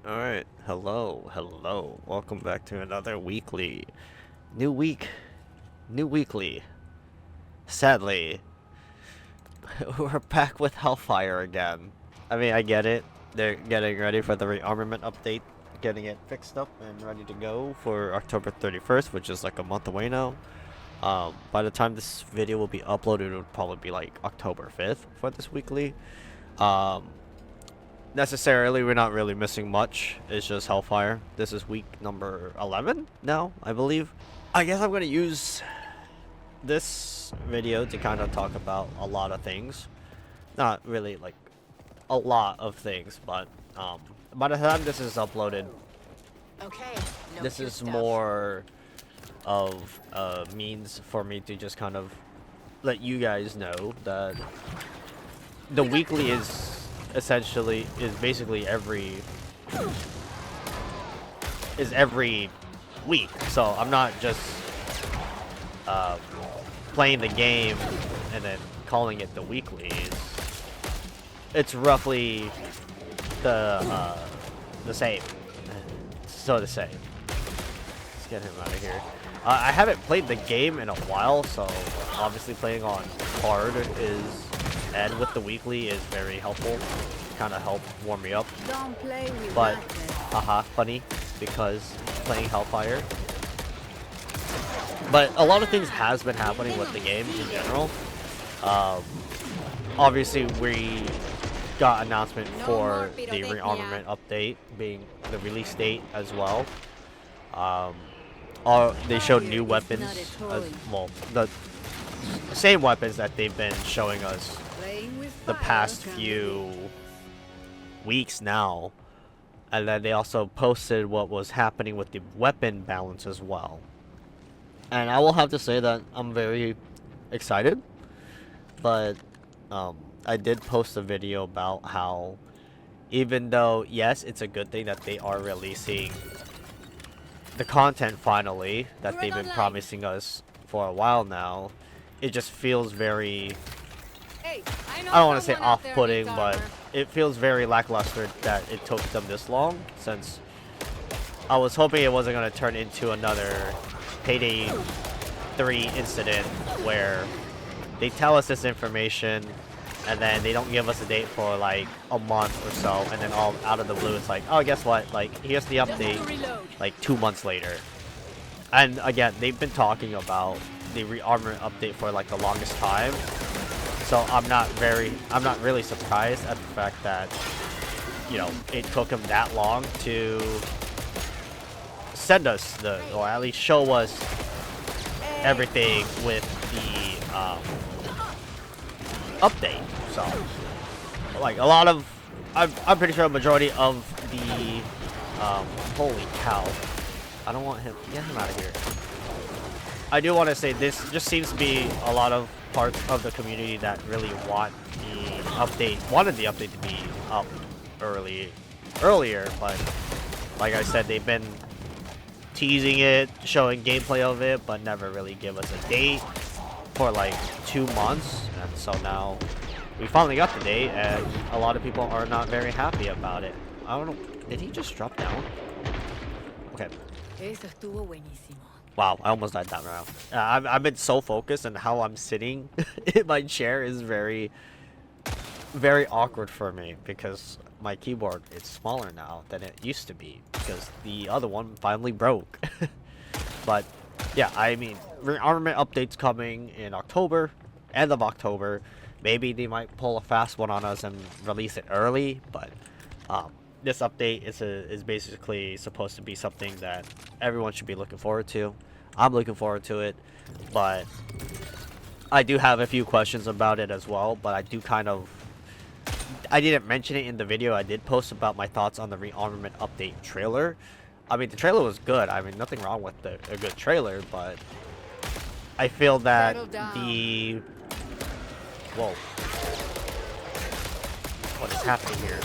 Alright, hello. Welcome back to another weekly. New week, new weekly. Sadly, we're back with Hellfire again. I mean, I get it. They're getting ready for the rearmament update, getting it fixed up and ready to go for October 31st, which is like a month away now. By the time this video will be uploaded, it would probably be like October 5th for this weekly. Um, Necessarily, we're not really missing much. It's just Hellfire. This is week number 11 now, I believe. I guess I'm going to use this video to kind of talk about a lot of things. Not really like a lot of things, but by the time this is uploaded, Okay. this is more of a means for me to just kind of let you guys know that the weekly is basically every week. So I'm not just uh, playing the game and then calling it the weekly. It's roughly the same, so to say. Let's get him out of here. I haven't played the game in a while, so obviously playing on hard and with the weekly is very helpful. Kind of help warm me up. Don't play with But, that. funny, because playing Hellfire. But a lot of things has been happening with the game in general. Obviously, we got announcement for the rearmament update being the release date as well. They showed new weapons as well. The same weapons that they've been showing us the past few weeks now, and then they also posted what was happening with the weapon balance as well. And I will have to say that I'm very excited, but I did post a video about how even though yes, it's a good thing that they are releasing the content finally that they've been promising us for a while now, it just feels very, Hey, I don't want to say off-putting, but it feels very lackluster that it took them this long, since I was hoping it wasn't going to turn into another Payday 3 incident where they tell us this information and then they don't give us a date for like a month or so, and then all out of the blue it's like, oh, guess what, like here's the update like 2 months later. And again, they've been talking about the rearmament update for like the longest time, so I'm not really surprised at the fact that, you know, it took them that long to send us or at least show us everything with the update. So like a lot of, I'm pretty sure a majority of the holy cow, I don't want him, get him out of here. I do want to say this just seems to be a lot of parts of the community that really wanted the update to be up earlier, but like I said, they've been teasing it, showing gameplay of it, but never really give us a date for like 2 months. And so now we finally got the date, and a lot of people are not very happy about it. I don't know, did he just drop down? Okay. Eso estuvo buenísimo. Wow, I almost died that round. I've been so focused on how I'm sitting in my chair is very, very awkward for me, because my keyboard is smaller now than it used to be because the other one finally broke. But yeah, I mean, rearmament updates coming in October, end of October. Maybe they might pull a fast one on us and release it early, but this update is basically supposed to be something that everyone should be looking forward to. I'm looking forward to it, but I do have a few questions about it as well. But I didn't mention it in the video I did post about my thoughts on the rearmament update trailer. I mean, the trailer was good. I mean, nothing wrong with a good trailer, but I feel that whoa, what is happening here?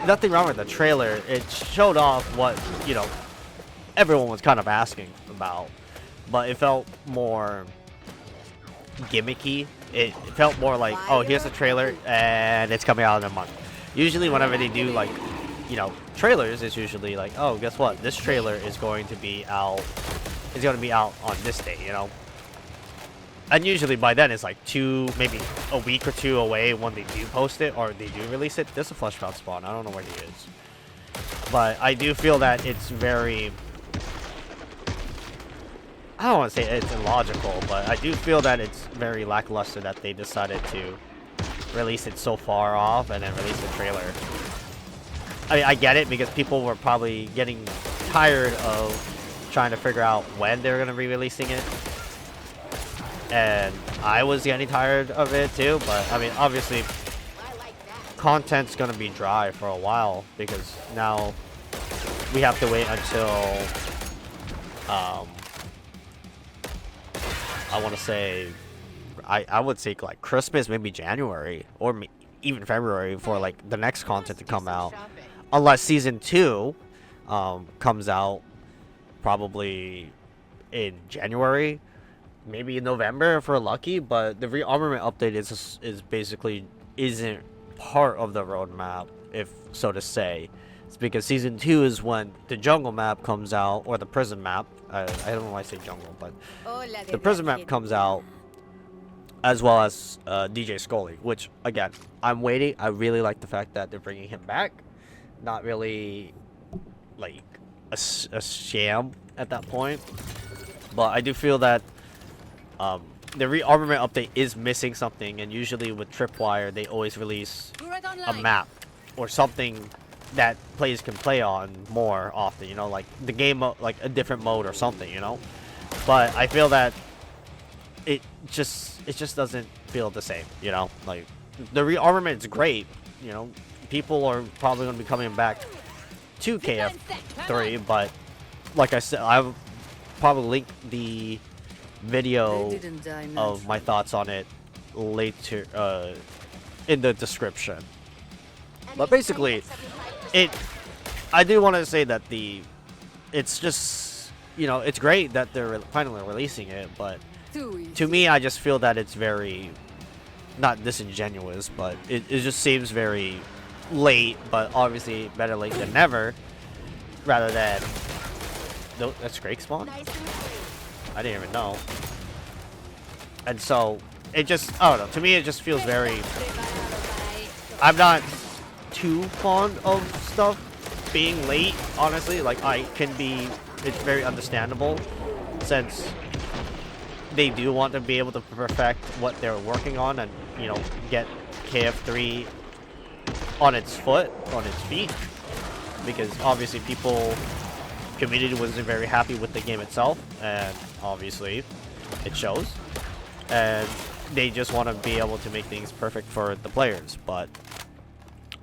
Nothing wrong with the trailer. It showed off what, you know, everyone was kind of asking about, but it felt more gimmicky. It felt more like, oh, here's the trailer and it's coming out in a month. Usually whenever they do like, you know, trailers, it's usually like, oh, guess what? This trailer is going to be out. It's going to be out on this day, you know. And usually by then it's like maybe a week or two away when they do post it or they do release it. There's a flesh pound spawn. I don't know where he is, but I do feel that it's very. I don't want to say it's illogical, but I do feel that it's very lackluster that they decided to release it so far off and then release the trailer. I mean, I get it because people were probably getting tired of trying to figure out when they're going to be releasing it. And I was getting tired of it too, but I mean, obviously, content's going to be dry for a while because now we have to wait until, I want to say, I would say like Christmas, maybe January, or even February for like the next content to come out. Unless Season 2 comes out probably in January, maybe in November if we're lucky, but the rearmament update is basically isn't part of the roadmap, if so to say. It's because Season 2 is when the jungle map comes out, or the prison map. I don't know why I say jungle, but the prison map comes out, as well as DJ Scully, which, again, I'm waiting. I really like the fact that they're bringing him back. Not really, like, a sham at that point. But I do feel that the rearmament update is missing something, and usually with Tripwire, they always release a map or something that players can play on more often, you know, like the game, like a different mode or something, you know. But I feel that it just doesn't feel the same, you know. Like the rearmament is great, you know. People are probably going to be coming back to KF3, but like I said, I'll probably link the video of my thoughts on it later in the description. But basically, I do want to say that it's just, you know, it's great that they're finally releasing it, but to me, I just feel that it's very, not disingenuous, but it just seems very late, but obviously better late than never, rather than, no, that's Drake spawn? I didn't even know. And so, it just, I don't know, to me it just feels very, I'm not too fond of stuff being late, honestly. Like, it's very understandable, since they do want to be able to perfect what they're working on and, you know, get KF3 on its feet, because obviously community wasn't very happy with the game itself, and obviously it shows, and they just want to be able to make things perfect for the players. But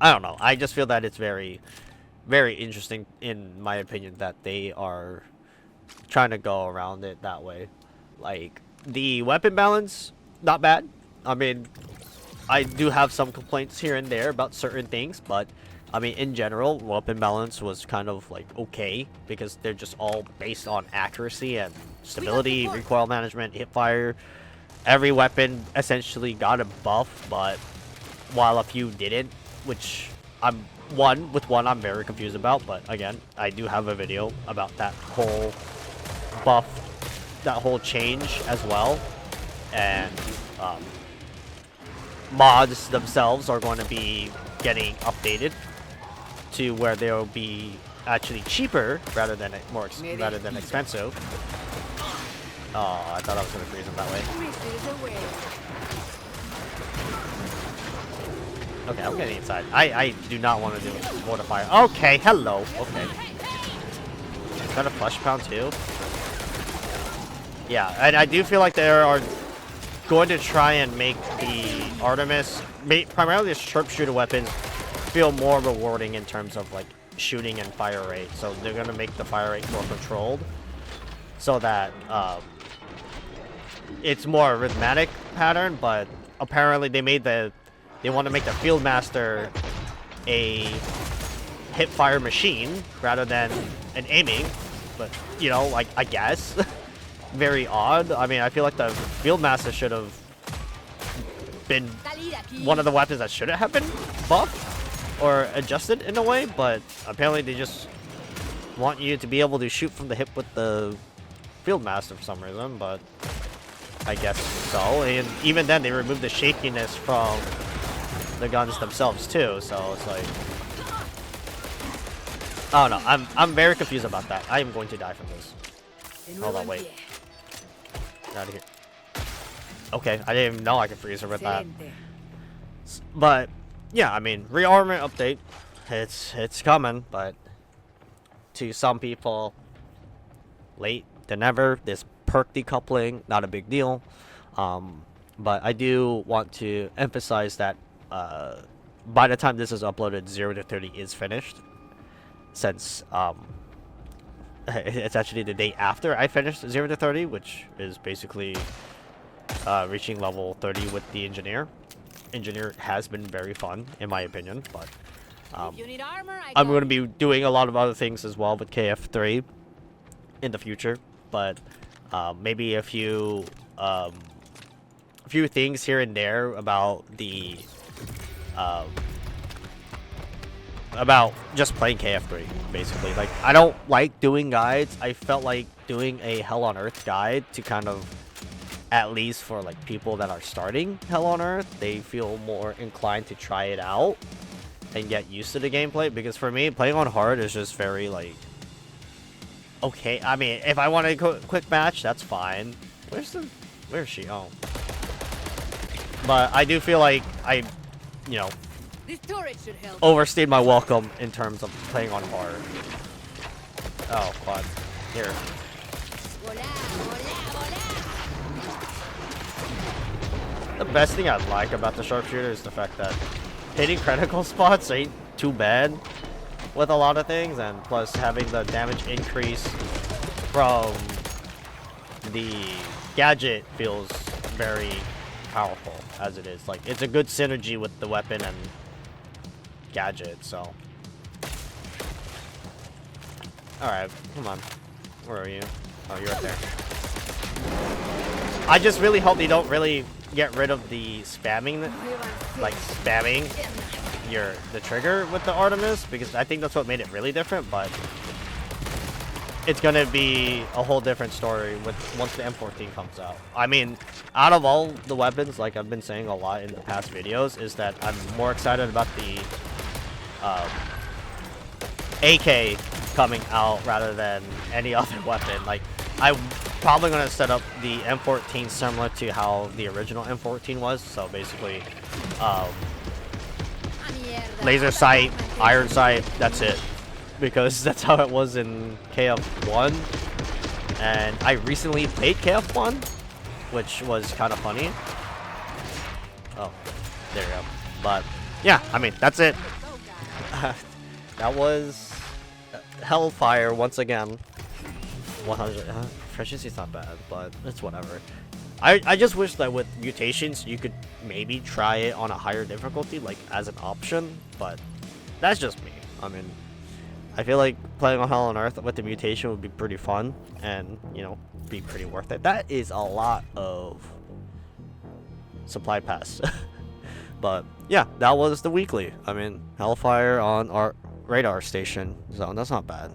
I don't know, I just feel that it's very, very interesting, in my opinion, that they are trying to go around it that way. Like, the weapon balance, not bad. I mean, I do have some complaints here and there about certain things, but I mean, in general, weapon balance was kind of like okay, because they're just all based on accuracy and stability, recoil management, hipfire. Every weapon essentially got a buff, but while a few didn't, which I'm very confused about. But again, I do have a video about that whole buff, that whole change as well, and mods themselves are going to be getting updated to where they'll be actually cheaper rather than expensive. Oh, I thought I was going to freeze them that way. Okay, I'm getting inside. I do not want to do mortifier. Okay, hello. Okay. Is that a flesh pound too? Yeah, and I do feel like they are going to try and make the Artemis, primarily the sharpshooter weapons, feel more rewarding in terms of like shooting and fire rate. So they're going to make the fire rate more controlled, so that it's more arithmetic pattern. But apparently they want to make the Fieldmaster a hip fire machine rather than an aiming. But you know, like, I guess very odd. I mean, I feel like the Fieldmaster should have been one of the weapons that shouldn't have been buffed. or adjusted in a way, but apparently they just want you to be able to shoot from the hip with the Field Master for some reason, but I guess so. And even then, they removed the shakiness from the guns themselves too, so it's like, I don't know. I'm very confused about that. I am going to die from this. Hold on, wait. Get out of here. Okay, I didn't even know I could freeze her with that. But yeah, I mean, rearmament update. It's coming, but to some people, late than never. This perk decoupling, not a big deal. But I do want to emphasize that by the time this is uploaded, 0 to 30 is finished. Since it's actually the day after I finished 0 to 30, which is basically reaching level 30 with the engineer. Engineer has been very fun, in my opinion, but If you need armor, I'm going to be doing a lot of other things as well with KF3 in the future, but maybe a few things here and there about the about just playing KF3, basically. Like, I don't like doing guides. I felt like doing a Hell on Earth guide to kind of, at least for like people that are starting Hell on Earth, they feel more inclined to try it out and get used to the gameplay. Because for me, playing on hard is just very like, okay, I mean, if I want a quick match, that's fine. Where's she? Oh. But I do feel like I, you know, This turret should help. overstayed my welcome in terms of playing on hard. Oh, quad. Here. Vola, vola, vola. The best thing I like about the sharpshooter is the fact that hitting critical spots ain't too bad with a lot of things, and plus having the damage increase from the gadget feels very powerful as it is. Like, it's a good synergy with the weapon and gadget, so. Alright, come on. Where are you? Oh, you're right there. I just really hope they don't really get rid of the spamming, like spamming the trigger with the Artemis, because I think that's what made it really different, but it's gonna be a whole different story once the M14 comes out. I mean, out of all the weapons, like I've been saying a lot in the past videos, is that I'm more excited about the AK coming out rather than any other weapon. Like, I'm probably gonna set up the M14 similar to how the original M14 was. So basically, laser sight, iron sight, that's it. Because that's how it was in KF1. And I recently played KF1, which was kind of funny. Oh, there you go. But yeah, I mean, that's it. That was Hellfire once again. 100. Proficiency's not bad, but it's whatever. I just wish that with mutations you could maybe try it on a higher difficulty, like as an option, but that's just me. I mean, I feel like playing on Hell on Earth with the mutation would be pretty fun and, you know, be pretty worth it. That is a lot of supply pass. But yeah, that was the weekly. I mean, Hellfire on our radar station, so that's not bad.